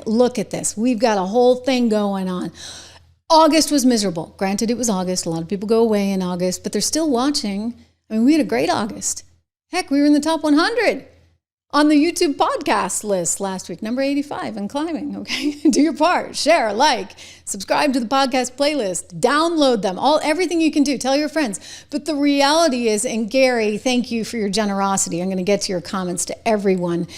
look at this. We've got a whole thing going on. August was miserable. Granted, it was August. A lot of people go away in August, but they're still watching. I mean, we had a great August. Heck, we were in the top 100 on the YouTube podcast list last week, number 85 and climbing, okay? Do your part, share, like, subscribe to the podcast playlist, download them, everything you can do, tell your friends. But the reality is, and Gary, thank you for your generosity. I'm gonna get to your comments to everyone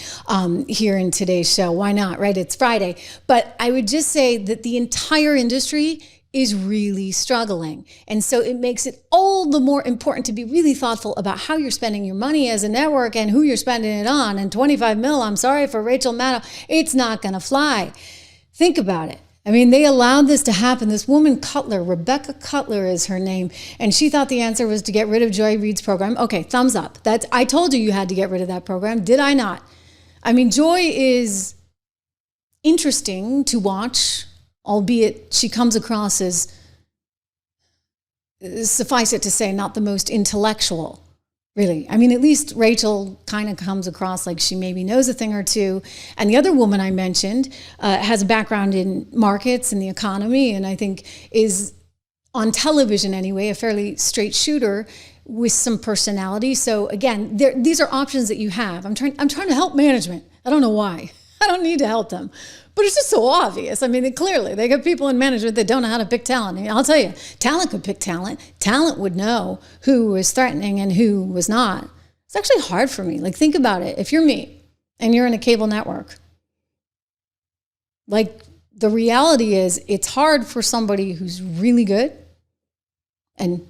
here in today's show. Why not, right? It's Friday. But I would just say that the entire industry is really struggling. And so it makes it all the more important to be really thoughtful about how you're spending your money as a network and who you're spending it on. And 25 mil, I'm sorry for Rachel Maddow, it's not gonna fly. Think about it. I mean, they allowed this to happen. This woman, Cutler, Rebecca Cutler is her name, and she thought the answer was to get rid of Joy Reid's program. Okay, thumbs up. I told you had to get rid of that program. Did I not? I mean, Joy is interesting to watch, albeit she comes across as, suffice it to say, not the most intellectual, really. I mean, at least Rachel kind of comes across like she maybe knows a thing or two. And the other woman I mentioned has a background in markets and the economy, and I think is, on television anyway, a fairly straight shooter with some personality. So again, these are options that you have. I'm trying to help management. I don't know why. I don't need to help them. But it's just so obvious. I mean, clearly, they got people in management that don't know how to pick talent. And I'll tell you, talent could pick talent. Talent would know who was threatening and who was not. It's actually hard for me. Like, think about it. If you're me and you're in a cable network, like, the reality is it's hard for somebody who's really good, and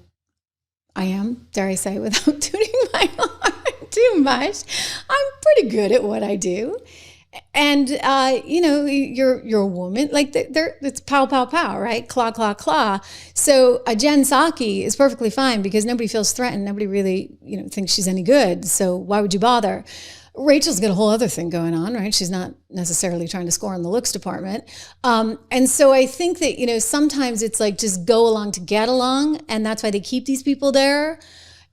I am, dare I say, without tooting my horn too much, I'm pretty good at what I do. And, you're a woman, like it's pow, pow, pow, right? Claw, claw, claw. So a Jen Psaki is perfectly fine because nobody feels threatened. Nobody really, thinks she's any good. So why would you bother? Rachel's got a whole other thing going on, right? She's not necessarily trying to score in the looks department. And so I think that, sometimes it's like just go along to get along. And that's why they keep these people there.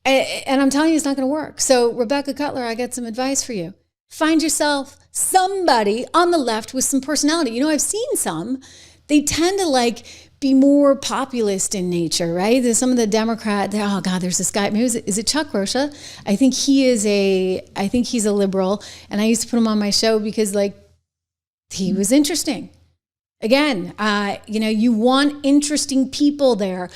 And I'm telling you, it's not going to work. So Rebecca Cutler, I got some advice for you. Find yourself somebody on the left with some personality. I've seen some. They tend to be more populist in nature, right? There's some of the Democrat, oh God, there's this guy, maybe is it Chuck Rocha? I think he's a liberal. And I used to put him on my show because he was interesting. Again, you want interesting people there.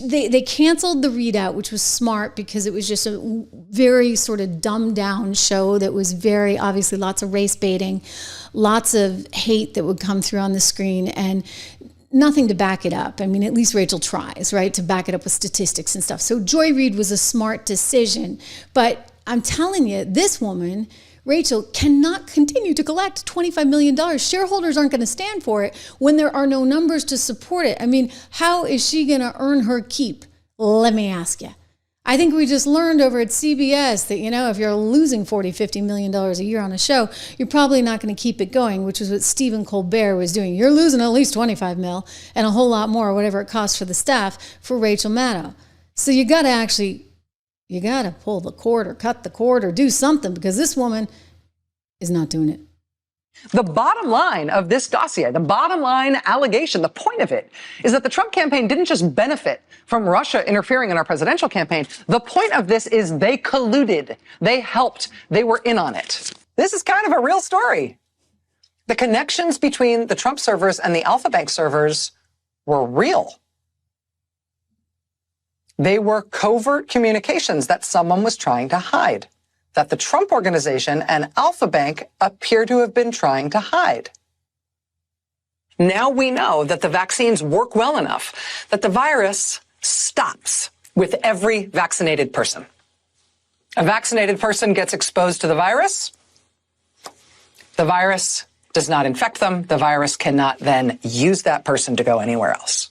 They canceled the readout, which was smart because it was just a very sort of dumbed down show that was very obviously lots of race baiting, lots of hate that would come through on the screen and nothing to back it up. I mean, at least Rachel tries, right, to back it up with statistics and stuff. So Joy Reid was a smart decision. But I'm telling you, this woman, Rachel, cannot continue to collect $25 million. Shareholders aren't going to stand for it when there are no numbers to support it. I mean, how is she going to earn her keep? Let me ask you. I think we just learned over at CBS that, if you're losing $40, $50 million a year on a show, you're probably not going to keep it going, which is what Stephen Colbert was doing. You're losing at least 25 mil and a whole lot more, whatever it costs for the staff, for Rachel Maddow. So you got to pull the cord or cut the cord or do something because this woman is not doing it. The bottom line of this dossier, the bottom line allegation, the point of it is that the Trump campaign didn't just benefit from Russia interfering in our presidential campaign. The point of this is they colluded, they helped, they were in on it. This is kind of a real story. The connections between the Trump servers and the Alpha Bank servers were real. They were covert communications that someone was trying to hide, that the Trump organization and Alpha Bank appear to have been trying to hide. Now we know that the vaccines work well enough that the virus stops with every vaccinated person. A vaccinated person gets exposed to the virus does not infect them. The virus cannot then use that person to go anywhere else.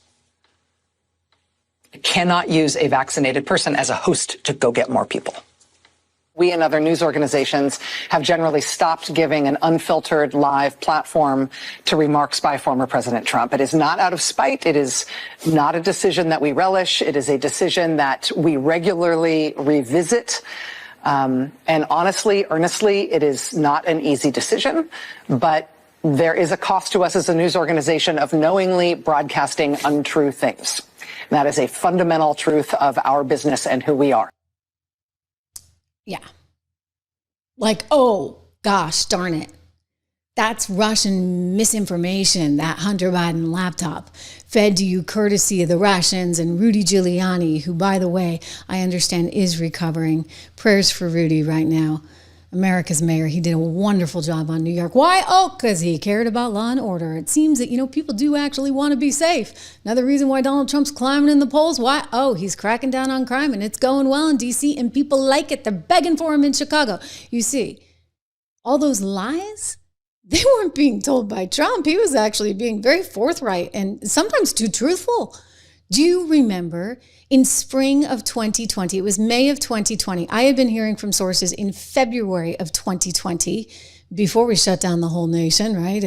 It cannot use a vaccinated person as a host to go get more people. We and other news organizations have generally stopped giving an unfiltered live platform to remarks by former President Trump. It is not out of spite. It is not a decision that we relish. It is a decision that we regularly revisit. And honestly, earnestly, it is not an easy decision, but There is a cost to us as a news organization of knowingly broadcasting untrue things. That is a fundamental truth of our business and who we are. Yeah. Like, oh, gosh, darn it. That's Russian misinformation, that Hunter Biden laptop fed to you courtesy of the Russians and Rudy Giuliani, who, by the way, I understand is recovering. Prayers for Rudy right now. America's mayor. He did a wonderful job on New York. Why? Oh, because he cared about law and order. It seems that, people do actually want to be safe. Another reason why Donald Trump's climbing in the polls. Why? Oh, he's cracking down on crime and it's going well in D.C. and people like it. They're begging for him in Chicago. You see, all those lies, they weren't being told by Trump. He was actually being very forthright and sometimes too truthful. Do you remember in spring of 2020, it was May of 2020, I had been hearing from sources in February of 2020, before we shut down the whole nation, right?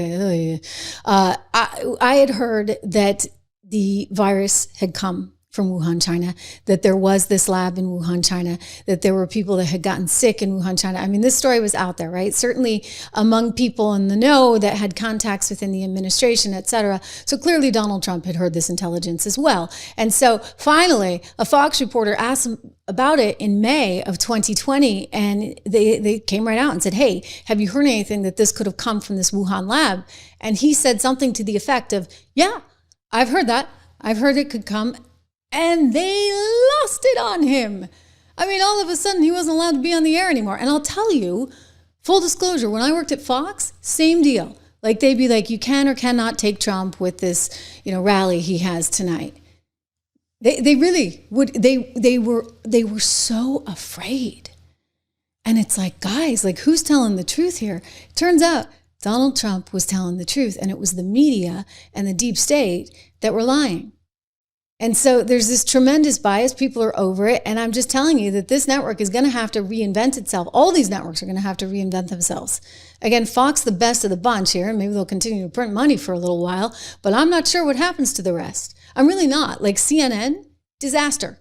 I had heard that the virus had come from Wuhan, China, that there was this lab in Wuhan, China, that there were people that had gotten sick in Wuhan, China. I mean, this story was out there, right? Certainly among people in the know that had contacts within the administration, et cetera. So clearly Donald Trump had heard this intelligence as well. And so finally, a Fox reporter asked him about it in May of 2020, and they came right out and said, hey, have you heard anything that this could have come from this Wuhan lab? And he said something to the effect of, yeah, I've heard that. I've heard it could come. And they lost it on him. I mean, all of a sudden, he wasn't allowed to be on the air anymore. And I'll tell you, full disclosure, when I worked at Fox, same deal. Like, they'd be like, you can or cannot take Trump with this, rally he has tonight. They really would. They were so afraid. And it's like, guys, like, who's telling the truth here? It turns out Donald Trump was telling the truth, and it was the media and the deep state that were lying. And so there's this tremendous bias. People are over it. And I'm just telling you that this network is going to have to reinvent itself. All these networks are going to have to reinvent themselves. Again, Fox, the best of the bunch here. Maybe they'll continue to print money for a little while, but I'm not sure what happens to the rest. I'm really not. Like CNN, disaster.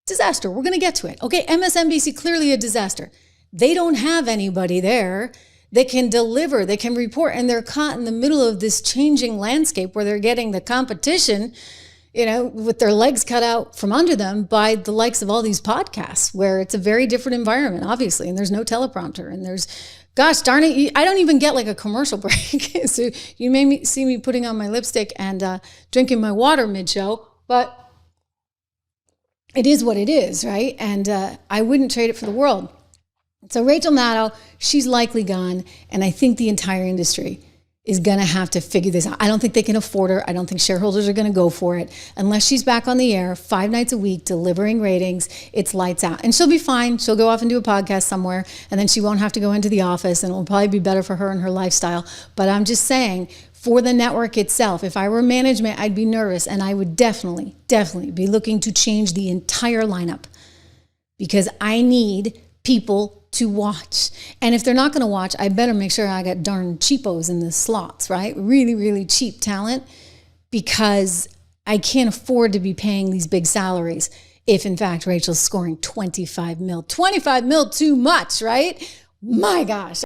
Disaster. We're going to get to it. Okay, MSNBC, clearly a disaster. They don't have anybody there that can deliver, they can report, and they're caught in the middle of this changing landscape where they're getting the competition, with their legs cut out from under them by the likes of all these podcasts, where it's a very different environment, obviously, and there's no teleprompter, and there's, gosh darn it, I don't even get like a commercial break. So you may see me putting on my lipstick and drinking my water mid-show, but it is what it is, right? And I wouldn't trade it for the world. So Rachel Maddow, she's likely gone, and I think the entire industry is going to have to figure this out. I don't think they can afford her. I don't think shareholders are going to go for it. Unless she's back on the air 5 nights a week delivering ratings, it's lights out. And she'll be fine. She'll go off and do a podcast somewhere, and then she won't have to go into the office, and it will probably be better for her and her lifestyle. But I'm just saying, for the network itself, if I were management, I'd be nervous, and I would definitely be looking to change the entire lineup, because I need people to watch. And if they're not going to watch, I better make sure I got darn cheapos in the slots, right? Really, really cheap talent, because I can't afford to be paying these big salaries if, in fact, Rachel's scoring 25 mil. 25 mil too much, right? My gosh.